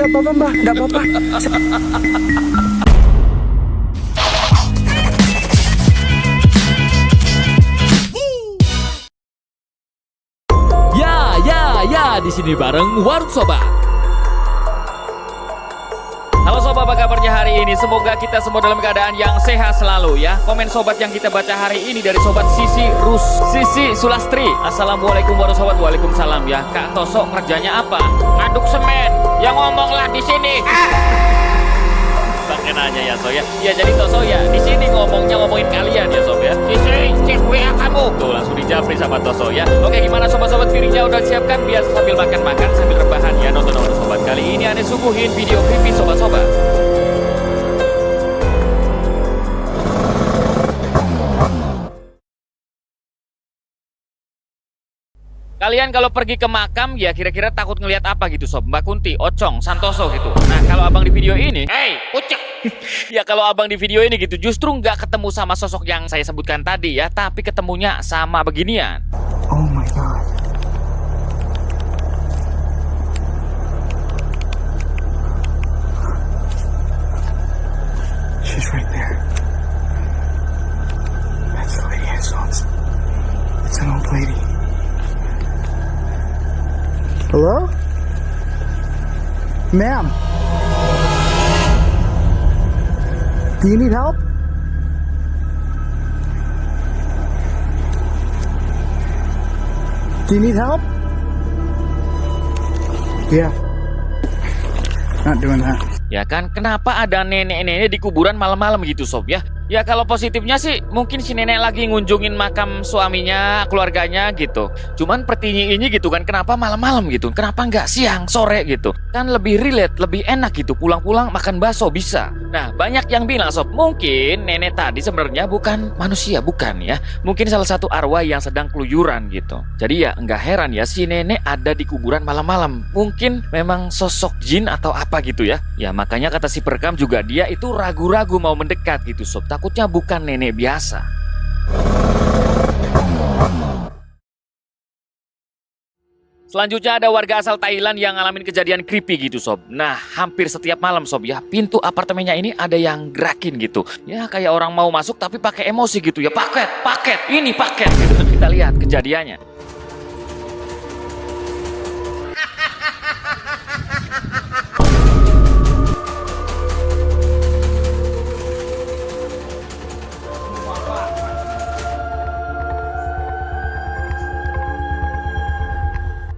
Enggak apa-apa mbak, enggak apa-apa. Ya, di sini bareng Warung Sobat. Halo sobat, apa kabarnya hari ini? Semoga kita semua dalam keadaan yang sehat selalu ya. Komen sobat yang kita baca hari ini dari sobat Sisi Sulastri. Assalamualaikum warahmatullahi wabarakatuh. Waalaikumsalam ya. Kak Tosok kerjanya apa? Ngaduk semen. Yang ngomonglah di sini. Pakai nanya ya so ya. Ya jadi Toso ya di sini ngomongin kalian ya sob ya. Sisi cek WA kamu. Tuh langsung dijawab sama Toso ya. Oke, gimana sobat-sobat, piringnya udah siapkan? Biasa sambil makan sambil rebahan ya. Nonton sobat. Kali ini aneh suguhin video creepy sobat-sobat. Kalian kalau pergi ke makam ya kira-kira takut ngelihat apa gitu sob? Mbak Kunti, Ocong, Santoso gitu. Nah kalau abang di video ini, ucek. Ya kalau abang di video ini gitu justru nggak ketemu sama sosok yang saya sebutkan tadi ya, tapi ketemunya sama beginian. Oh my god. She's right there. That's the lady I saw. It's an old lady. Hello? Ma'am? Do you need help? Do you need help? Yeah. Not doing that. Ya kan, kenapa ada nenek-nenek di kuburan malam-malam gitu sob ya? Ya kalau positifnya sih mungkin si nenek lagi ngunjungin makam suaminya, keluarganya gitu. Cuman pertinya ini gitu kan, kenapa malam-malam gitu? Kenapa nggak siang, sore gitu? Kan lebih relate, lebih enak gitu. Pulang-pulang makan bakso bisa. Nah banyak yang bilang sob, mungkin nenek tadi sebenarnya bukan manusia, bukan ya. Mungkin salah satu arwah yang sedang keluyuran gitu. Jadi ya nggak heran ya si nenek ada di kuburan malam-malam. Mungkin memang sosok jin atau apa gitu ya. Ya makanya kata si perekam juga dia itu ragu-ragu mau mendekat gitu sob. Takutnya bukan nenek biasa. Selanjutnya ada warga asal Thailand yang ngalamin kejadian creepy gitu sob. Nah hampir setiap malam sob ya, pintu apartemennya ini ada yang gerakin gitu. Ya kayak orang mau masuk tapi pakai emosi gitu ya. Paket, ini paket gitu. Kita lihat kejadiannya.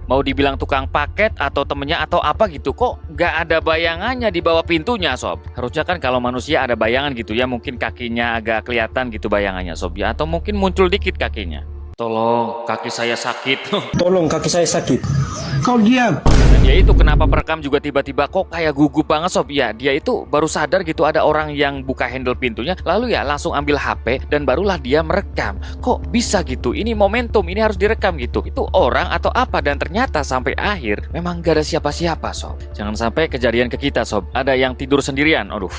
Mau dibilang tukang paket atau temennya atau apa gitu, kok nggak ada bayangannya di bawah pintunya sob. Harusnya kan kalau manusia ada bayangan gitu ya, mungkin kakinya agak kelihatan gitu bayangannya sob ya, atau mungkin muncul dikit kakinya. Tolong, kaki saya sakit. Tolong, kaki saya sakit. Kau diam. Dan ya itu kenapa perekam juga tiba-tiba kok kayak gugup banget sob ya. Dia itu baru sadar gitu ada orang yang buka handle pintunya, lalu ya langsung ambil HP dan barulah dia merekam. Kok bisa gitu? Ini momentum, ini harus direkam gitu. Itu orang atau apa? Dan ternyata sampai akhir memang gak ada siapa-siapa sob. Jangan sampai kejadian ke kita sob. Ada yang tidur sendirian. Aduh.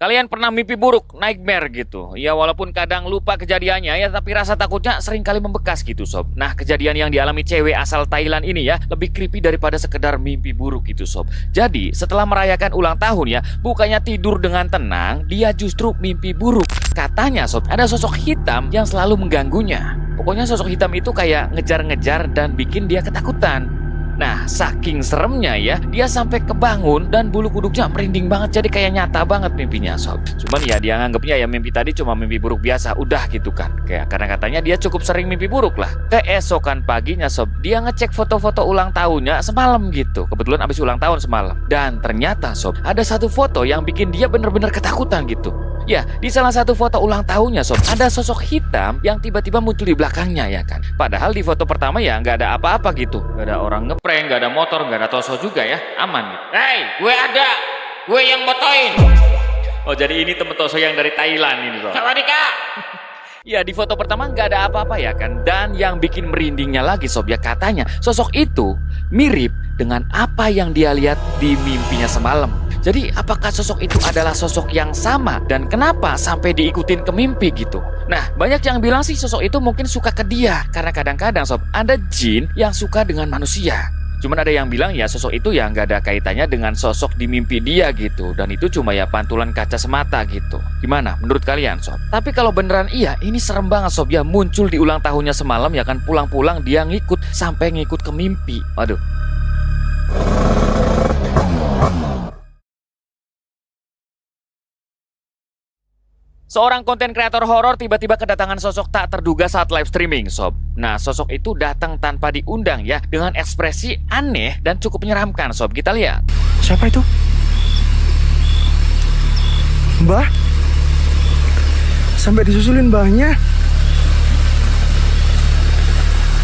Kalian pernah mimpi buruk, nightmare gitu. Ya walaupun kadang lupa kejadiannya ya, tapi rasa takutnya sering kali membekas gitu sob. Nah kejadian yang dialami cewek asal Thailand ini ya, lebih creepy daripada sekedar mimpi buruk gitu sob. Jadi setelah merayakan ulang tahun ya, bukannya tidur dengan tenang, dia justru mimpi buruk. Katanya sob, ada sosok hitam yang selalu mengganggunya. Pokoknya sosok hitam itu kayak ngejar-ngejar dan bikin dia ketakutan. Nah, saking seremnya ya, dia sampai kebangun dan bulu kuduknya merinding banget, jadi kayak nyata banget mimpinya sob. Cuman ya dia nganggepnya ya mimpi tadi cuma mimpi buruk biasa, udah gitu kan. Kayak karena katanya dia cukup sering mimpi buruk lah. Keesokan paginya sob, dia ngecek foto-foto ulang tahunnya semalam gitu. Kebetulan abis ulang tahun semalam. Dan ternyata sob, ada satu foto yang bikin dia bener-bener ketakutan gitu. Ya, di salah satu foto ulang tahunnya sob, ada sosok hitam yang tiba-tiba muncul di belakangnya ya kan. Padahal di foto pertama ya nggak ada apa-apa gitu. Nggak ada orang ngeprank, nggak ada motor, nggak ada Toso juga ya, aman gitu. Hei, gue yang motoin. Oh jadi ini temen Toso yang dari Thailand ini sob. Sawadika. Ya di foto pertama nggak ada apa-apa ya kan. Dan yang bikin merindingnya lagi sob ya, katanya sosok itu mirip dengan apa yang dia lihat di mimpinya semalam. Jadi apakah sosok itu adalah sosok yang sama? Dan kenapa sampai diikutin ke mimpi gitu? Nah, banyak yang bilang sih sosok itu mungkin suka ke dia. Karena kadang-kadang sob, ada jin yang suka dengan manusia. Cuman ada yang bilang ya sosok itu ya nggak ada kaitannya dengan sosok di mimpi dia gitu. Dan itu cuma ya pantulan kaca semata gitu. Gimana menurut kalian sob? Tapi kalau beneran iya, ini serem banget sob ya. Muncul di ulang tahunnya semalam ya kan, pulang-pulang dia ngikut sampai ngikut ke mimpi. Waduh. Seorang konten kreator horor tiba-tiba kedatangan sosok tak terduga saat live streaming, sob. Nah, sosok itu datang tanpa diundang ya, dengan ekspresi aneh dan cukup menyeramkan, sob. Kita lihat. Siapa itu? Mbah? Sampai disusulin mbahnya.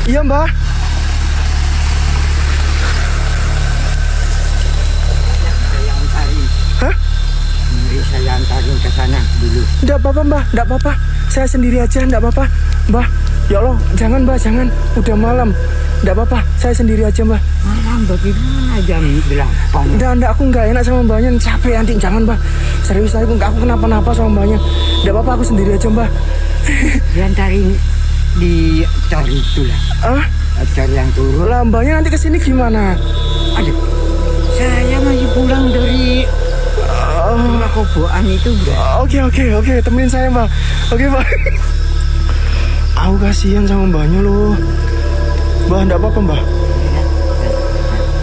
Iya, Mbah. Saya antarin. Hah? Mari saya antarin ke sana dulu. Enggak apa-apa, Mbah. Enggak apa-apa. Saya sendiri aja, enggak apa-apa. Mbah, ya Allah, jangan, Mbah, jangan. Udah malam. Enggak apa-apa. Saya sendiri aja, Mbah. Malam bagaimana jam 8? Enggak, aku enggak enak sama mbahnya. Capek nanti, jangan, Mbah. Serius, aku kenapa-napa sama mbahnya. Enggak apa-apa, aku sendiri aja, Mbah. Diantarin di cor itulah. Ah? Cor yang turun. Lah, mbahnya nanti kesini gimana? Aduh, saya masih pulang dari rumah koboan itu, Mbak. Oke, temenin saya, Mbah. Oke, Mbah. Aku kasihan sama mbahnya loh. Mbah, enggak apa-apa, Mbah.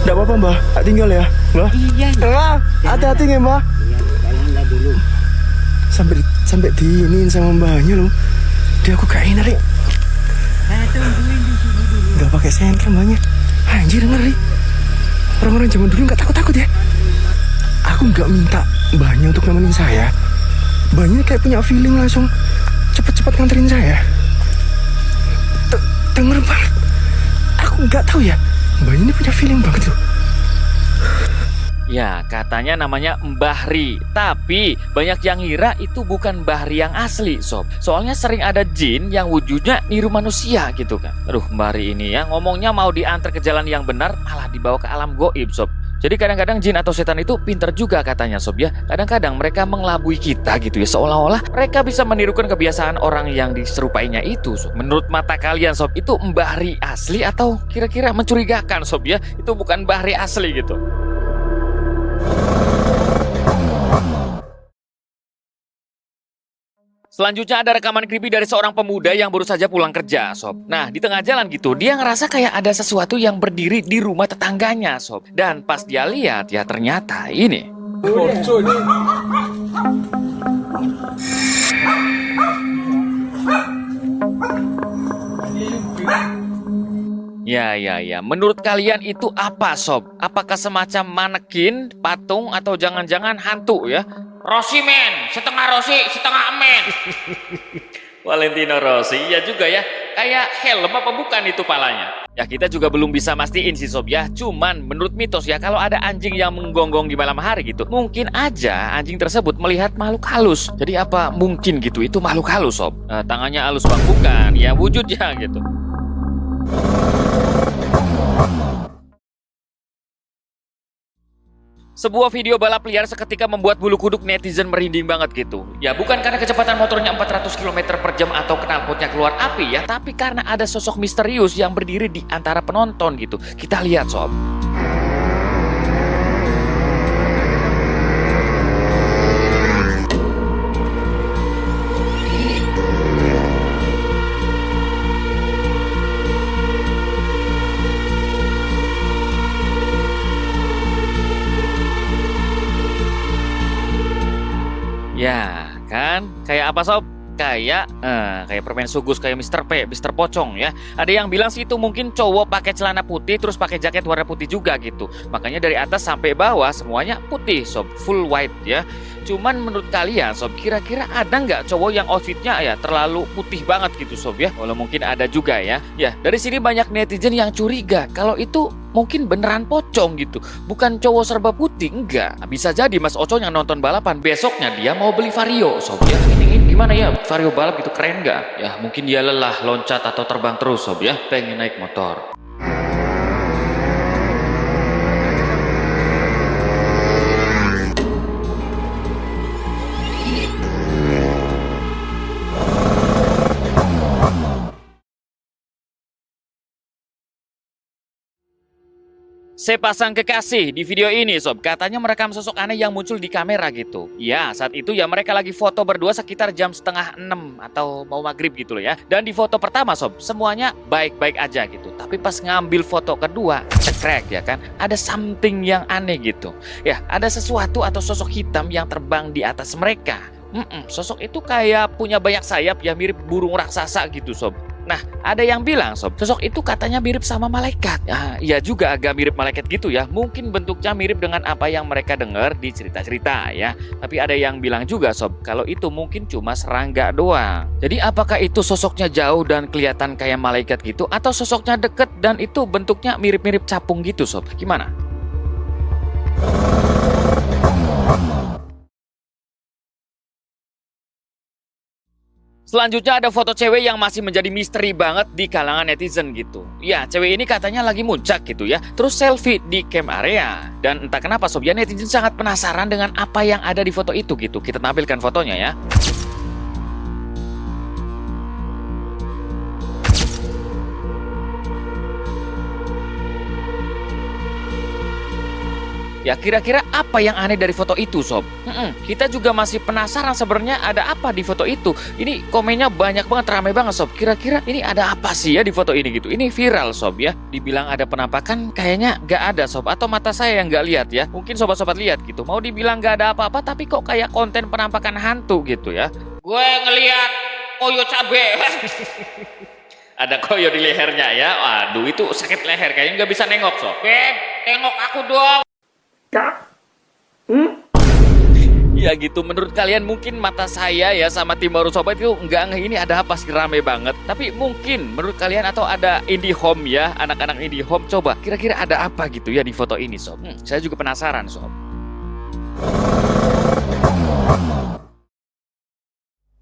Enggak apa-apa, Mbah. Tak tinggal ya, Mbah. Iya, Mbah, hati-hati ya, Mbah. iya, jalanlah dulu. Sampai diinin sama mbahnya loh. Dia aku gak enak, Rik. Saya tungguin di sini dulu. Gak pakai senter mbahnya. Anjir, ngeri. Orang-orang zaman dulu gak takut-takut ya. Aku gak minta mbahnya untuk nemenin saya. Mbahnya kayak punya feeling langsung cepet-cepet nganterin saya. Denger banget. Aku gak tahu ya. Mbahnya ini punya feeling banget loh. Ya, katanya namanya Mbah Ri. Tapi banyak yang ngira itu bukan Mbah Ri yang asli, sob. Soalnya sering ada jin yang wujudnya niru manusia gitu kan. Aduh, Mbah Ri ini ya ngomongnya mau diantar ke jalan yang benar, malah dibawa ke alam goib, sob. Jadi kadang-kadang jin atau setan itu pinter juga katanya, sob ya. Kadang-kadang mereka mengelabui kita gitu ya, seolah-olah mereka bisa menirukan kebiasaan orang yang diserupainya itu, sob. Menurut mata kalian, sob, itu Mbah Ri asli atau kira-kira mencurigakan, sob ya? Itu bukan Mbah Ri asli gitu. Selanjutnya ada rekaman creepy dari seorang pemuda yang baru saja pulang kerja, sob. Nah, di tengah jalan gitu, dia ngerasa kayak ada sesuatu yang berdiri di rumah tetangganya, sob. Dan pas dia lihat, ya ternyata ini. Ya. Menurut kalian itu apa, sob? Apakah semacam manekin, patung, atau jangan-jangan hantu ya? Rossi men, setengah Rossi, setengah men. Valentino Rossi, ya juga ya. Kayak helm apa bukan itu palanya? Ya kita juga belum bisa mastiin sih, sob ya. Cuman menurut mitos ya, kalau ada anjing yang menggonggong di malam hari gitu, mungkin aja anjing tersebut melihat makhluk halus. Jadi apa mungkin gitu itu makhluk halus, sob? Tangannya halus bang, bukan? Ya wujudnya gitu. Sebuah video balap liar seketika membuat bulu kuduk netizen merinding banget gitu. Ya bukan karena kecepatan motornya 400 km per jam atau knalpotnya keluar api ya, tapi karena ada sosok misterius yang berdiri di antara penonton gitu. Kita lihat, sob. Ya, kan? Kayak apa, sob? Kayak permen sugus, kayak Mr. P, Mr. Pocong ya. Ada yang bilang sih itu mungkin cowok pakai celana putih terus pakai jaket warna putih juga gitu. Makanya dari atas sampai bawah semuanya putih, sob, full white ya. Cuman menurut kalian, sob, kira-kira ada nggak cowok yang outfitnya ya terlalu putih banget gitu, sob ya? Walau mungkin ada juga ya. Ya, dari sini banyak netizen yang curiga kalau itu mungkin beneran pocong gitu, bukan cowok serba putih. Enggak, bisa jadi Mas Ocong yang nonton balapan besoknya dia mau beli Vario, sob ya. Ini gimana ya Vario balap gitu, keren nggak? Ya mungkin dia lelah loncat atau terbang terus, sob ya, pengen naik motor. Sepasang kekasih di video ini sob, katanya merekam sosok aneh yang muncul di kamera gitu. Ya, saat itu ya mereka lagi foto berdua sekitar jam setengah 6 atau mau maghrib gitu loh ya. Dan di foto pertama sob, semuanya baik-baik aja gitu. Tapi pas ngambil foto kedua, cekrek ya kan, ada something yang aneh gitu. Ya, ada sesuatu atau sosok hitam yang terbang di atas mereka. Sosok itu kayak punya banyak sayap ya, mirip burung raksasa gitu sob. Nah, ada yang bilang sob, sosok itu katanya mirip sama malaikat. Ya juga agak mirip malaikat gitu ya. Mungkin bentuknya mirip dengan apa yang mereka dengar di cerita-cerita ya. Tapi ada yang bilang juga sob, kalau itu mungkin cuma serangga doang. Jadi apakah itu sosoknya jauh dan kelihatan kayak malaikat gitu, atau sosoknya deket dan itu bentuknya mirip-mirip capung gitu sob? Gimana? Selanjutnya ada foto cewek yang masih menjadi misteri banget di kalangan netizen gitu. Ya, cewek ini katanya lagi muncak gitu ya. Terus selfie di camp area. Dan entah kenapa sob, ya netizen sangat penasaran dengan apa yang ada di foto itu gitu. Kita tampilkan fotonya ya. Ya kira-kira apa yang aneh dari foto itu sob? Kita juga masih penasaran sebenarnya ada apa di foto itu. Ini komennya banyak banget, ramai banget sob. Kira-kira ini ada apa sih ya di foto ini gitu. Ini viral sob ya. Dibilang ada penampakan kayaknya gak ada sob. Atau mata saya yang gak lihat ya. Mungkin sobat-sobat lihat gitu. Mau dibilang gak ada apa-apa tapi kok kayak konten penampakan hantu gitu ya. Gue ngeliat koyo cabe. Ada koyo di lehernya ya. Waduh itu sakit leher kayaknya gak bisa nengok sob. Beb, tengok aku dong. Ya gitu, menurut kalian mungkin mata saya ya sama tim baru sobat itu nggak ini ada apa sih, rame banget. Tapi mungkin menurut kalian atau ada indie home ya, anak-anak indie home, coba kira-kira ada apa gitu ya di foto ini sob. Saya juga penasaran sob.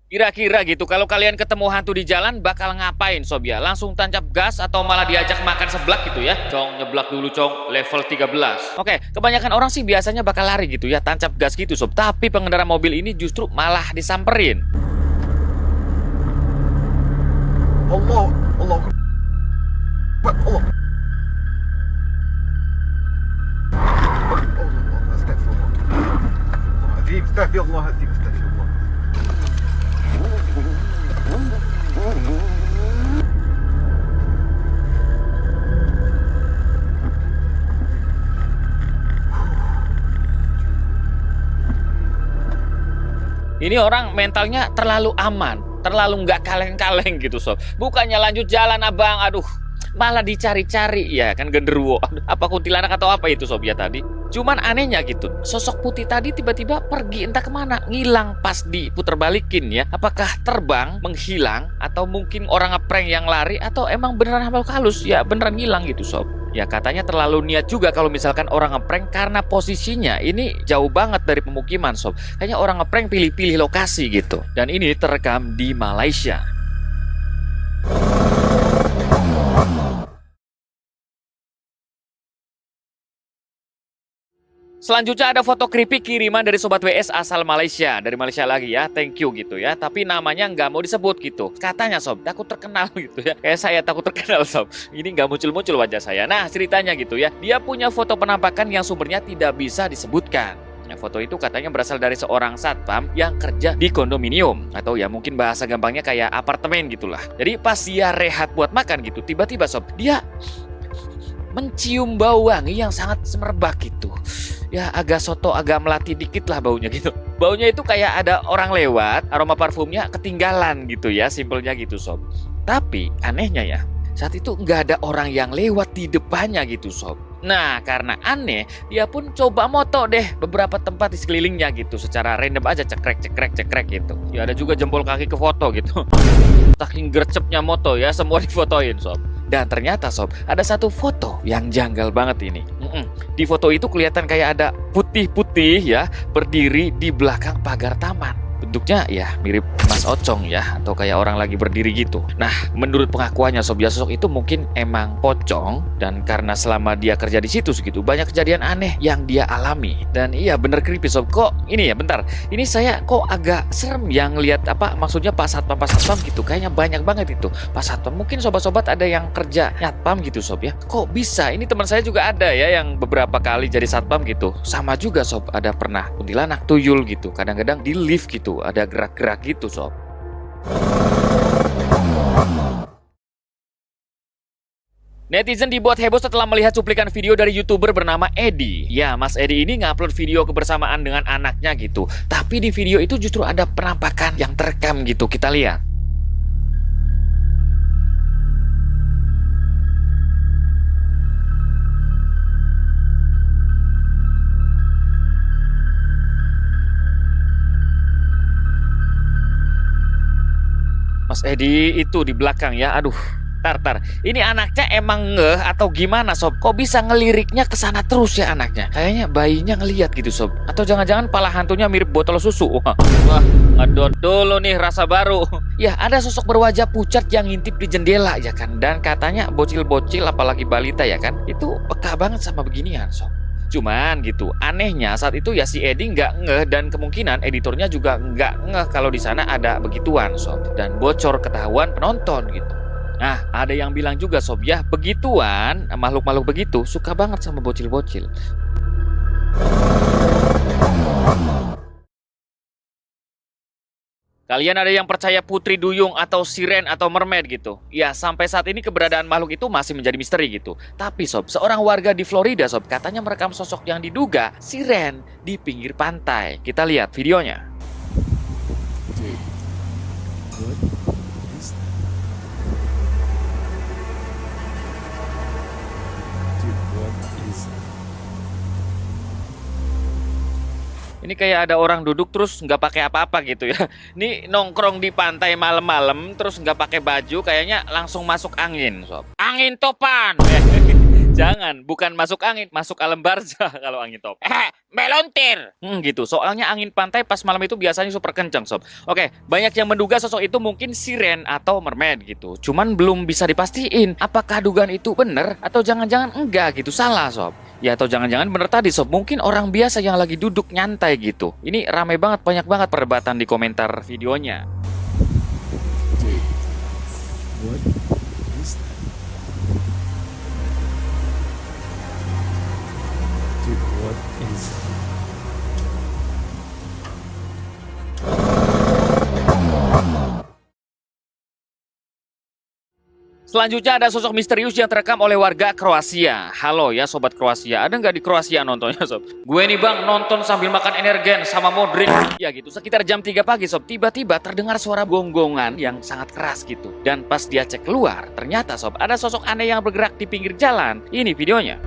Kira-kira gitu, kalau kalian ketemu hantu di jalan bakal ngapain sob ya? Langsung tancap gas atau malah diajak makan seblak gitu ya? Cong, nyeblak dulu cong, level 13. Oke, kebanyakan orang sih biasanya bakal lari gitu ya, tancap gas gitu sob. Tapi pengendara mobil ini justru malah disamperin. Allah, Allah, Allah. Astagfirullahaladzim, astagfirullah. Ini orang mentalnya terlalu aman, terlalu nggak kaleng-kaleng gitu sob. Bukannya lanjut jalan abang, aduh, malah dicari-cari ya kan genderuwo. Apa kuntilanak atau apa itu sob ya tadi? Cuman anehnya gitu, sosok putih tadi tiba-tiba pergi entah kemana, ngilang pas diputer balikin ya. Apakah terbang, menghilang, atau mungkin orang ngeprank yang lari, atau emang beneran makhluk halus ya beneran ngilang gitu sob. Ya katanya terlalu niat juga kalau misalkan orang ngeprank karena posisinya ini jauh banget dari pemukiman sob. Kayaknya orang ngeprank pilih-pilih lokasi gitu. Dan ini terekam di Malaysia. Selanjutnya ada foto creepy kiriman dari Sobat WS asal Malaysia. Dari Malaysia lagi ya, thank you gitu ya. Tapi namanya nggak mau disebut gitu. Katanya sob, takut terkenal gitu ya. Kayak saya takut terkenal sob. Ini nggak muncul-muncul wajah saya. Nah ceritanya gitu ya. Dia punya foto penampakan yang sumbernya tidak bisa disebutkan. Nah, foto itu katanya berasal dari seorang satpam yang kerja di kondominium. Atau ya mungkin bahasa gampangnya kayak apartemen gitulah. Jadi pas dia rehat buat makan gitu, tiba-tiba sob, dia mencium bau wangi yang sangat semerbak gitu. Ya agak soto, agak melati dikit lah baunya gitu. Baunya itu kayak ada orang lewat, aroma parfumnya ketinggalan gitu ya, simpelnya gitu sob. Tapi anehnya ya, saat itu nggak ada orang yang lewat di depannya gitu sob. Nah karena aneh, dia pun coba moto deh beberapa tempat di sekelilingnya gitu. Secara random aja cekrek gitu. Ya ada juga jempol kaki ke foto gitu. Saking gercepnya moto ya, semua difotoin sob. Dan ternyata sob, ada satu foto yang janggal banget ini. Di foto itu kelihatan kayak ada putih-putih ya, berdiri di belakang pagar taman. Bentuknya ya mirip Mas Ocong ya, atau kayak orang lagi berdiri gitu. Nah, menurut pengakuannya sob ya, sosok itu mungkin emang pocong, dan karena selama dia kerja di situ segitu banyak kejadian aneh yang dia alami. Dan iya bener creepy sob. Kok ini ya, bentar, ini saya kok agak serem yang lihat apa maksudnya Pak Satpam gitu, kayaknya banyak banget itu Pak Satpam. Mungkin sobat-sobat ada yang kerja nyatpam gitu sob ya. Kok bisa? Ini teman saya juga ada ya yang beberapa kali jadi satpam gitu. Sama juga sob, ada pernah kuntilanak, tuyul gitu. Kadang-kadang di lift gitu ada gerak-gerak gitu sob. Netizen dibuat heboh setelah melihat cuplikan video dari YouTuber bernama Edi. Ya, Mas Edi ini ngupload video kebersamaan dengan anaknya gitu. Tapi di video itu justru ada penampakan yang terekam gitu. Kita lihat. Mas Edi itu di belakang ya. Aduh, tar. Ini anaknya emang ngeh atau gimana sob? Kok bisa ngeliriknya ke sana terus ya anaknya? Kayaknya bayinya ngeliat gitu sob. Atau jangan-jangan pala hantunya mirip botol susu. Wah, ngedot dulu nih rasa baru. Ya, ada sosok berwajah pucat yang ngintip di jendela ya kan. Dan katanya bocil-bocil apalagi balita ya kan, itu peka banget sama beginian sob. Cuman gitu, anehnya saat itu ya si Edi nggak ngeh, dan kemungkinan editornya juga nggak ngeh kalau di sana ada begituan sob, dan bocor ketahuan penonton gitu. Nah, ada yang bilang juga sob ya, begituan makhluk-makhluk begitu suka banget sama bocil-bocil. Kalian ada yang percaya putri duyung atau siren atau mermaid gitu? Ya, sampai saat ini keberadaan makhluk itu masih menjadi misteri gitu. Tapi sob, seorang warga di Florida sob katanya merekam sosok yang diduga siren di pinggir pantai. Kita lihat videonya. Ini kayak ada orang duduk terus nggak pakai apa-apa gitu ya. Ini nongkrong di pantai malam-malam terus nggak pakai baju, kayaknya langsung masuk angin sob. Angin topan. Jangan, bukan masuk angin, masuk alam barzah kalau angin top. Melontir. Gitu. Soalnya angin pantai pas malam itu biasanya super kencang sob. Oke, banyak yang menduga sosok itu mungkin siren atau mermaid gitu. Cuman belum bisa dipastiin apakah dugaan itu benar atau jangan-jangan enggak gitu, salah sob. Ya, atau jangan-jangan bener tadi sob, mungkin orang biasa yang lagi duduk nyantai gitu. Ini ramai banget, banyak banget perdebatan di komentar videonya. Selanjutnya ada sosok misterius yang terekam oleh warga Kroasia. Halo ya sobat Kroasia, ada nggak di Kroasia nontonnya sob? Gue nih bang nonton sambil makan energen sama Modric. Ya gitu, sekitar jam 3 pagi sob, tiba-tiba terdengar suara gonggongan yang sangat keras gitu. Dan pas dia cek keluar, ternyata sob ada sosok aneh yang bergerak di pinggir jalan. Ini videonya.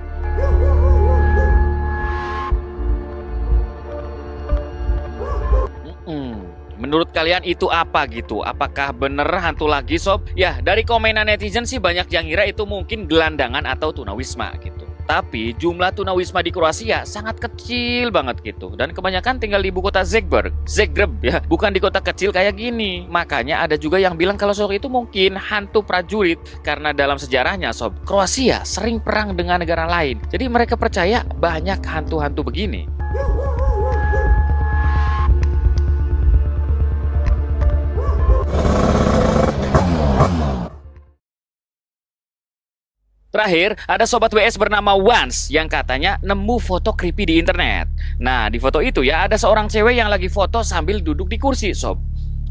Menurut kalian itu apa gitu? Apakah bener hantu lagi sob? Ya, dari komenan netizen sih banyak yang ngira itu mungkin gelandangan atau tunawisma gitu. Tapi jumlah tunawisma di Kroasia sangat kecil banget gitu. Dan kebanyakan tinggal di ibu kota Zagreb ya, bukan di kota kecil kayak gini. Makanya ada juga yang bilang kalau sosok itu mungkin hantu prajurit. Karena dalam sejarahnya sob, Kroasia sering perang dengan negara lain. Jadi mereka percaya banyak hantu-hantu begini. Terakhir, ada sobat WS bernama Wans yang katanya nemu foto creepy di internet. Nah, di foto itu ya ada seorang cewek yang lagi foto sambil duduk di kursi, sob.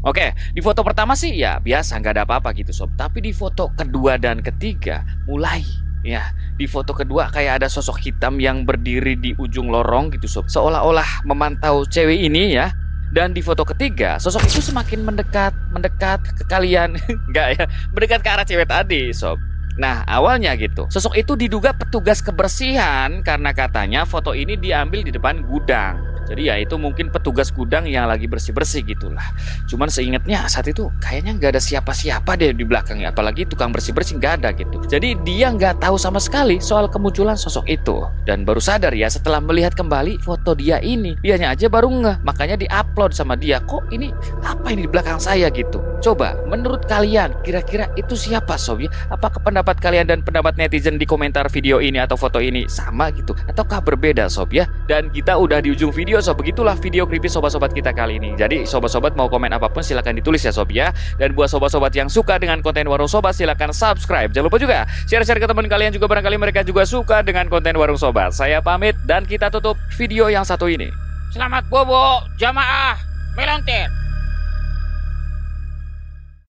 Oke, di foto pertama sih ya biasa, nggak ada apa-apa gitu, sob. Tapi di foto kedua dan ketiga mulai. Ya, di foto kedua kayak ada sosok hitam yang berdiri di ujung lorong gitu, sob. Seolah-olah memantau cewek ini ya. Dan di foto ketiga, sosok itu semakin mendekat ke kalian. Nggak ya, mendekat ke arah cewek tadi, sob. Nah, awalnya gitu, sosok itu diduga petugas kebersihan karena katanya foto ini diambil di depan gudang. Jadi ya itu mungkin petugas gudang yang lagi bersih-bersih gitulah. Cuman seingatnya saat itu kayaknya nggak ada siapa-siapa deh di belakangnya. Apalagi tukang bersih-bersih nggak ada gitu. Jadi dia nggak tahu sama sekali soal kemunculan sosok itu. Dan baru sadar ya setelah melihat kembali foto dia ini. Dianya aja baru ngeh. Makanya di-upload sama dia. Kok ini apa ini di belakang saya gitu. Coba menurut kalian kira-kira itu siapa sob ya? Apakah pendapat kalian dan pendapat netizen di komentar video ini atau foto ini sama gitu? Ataukah berbeda sob ya? Dan kita udah di ujung video sob, begitulah video creepy sobat-sobat kita kali ini. Jadi sobat-sobat mau komen apapun silahkan ditulis ya sob ya. Dan buat sobat-sobat yang suka dengan konten Warung Sobat silahkan subscribe. Jangan lupa juga share-share ke teman kalian juga barangkali mereka juga suka dengan konten Warung Sobat. Saya pamit dan kita tutup video yang satu ini. Selamat bobo jamaah melontar.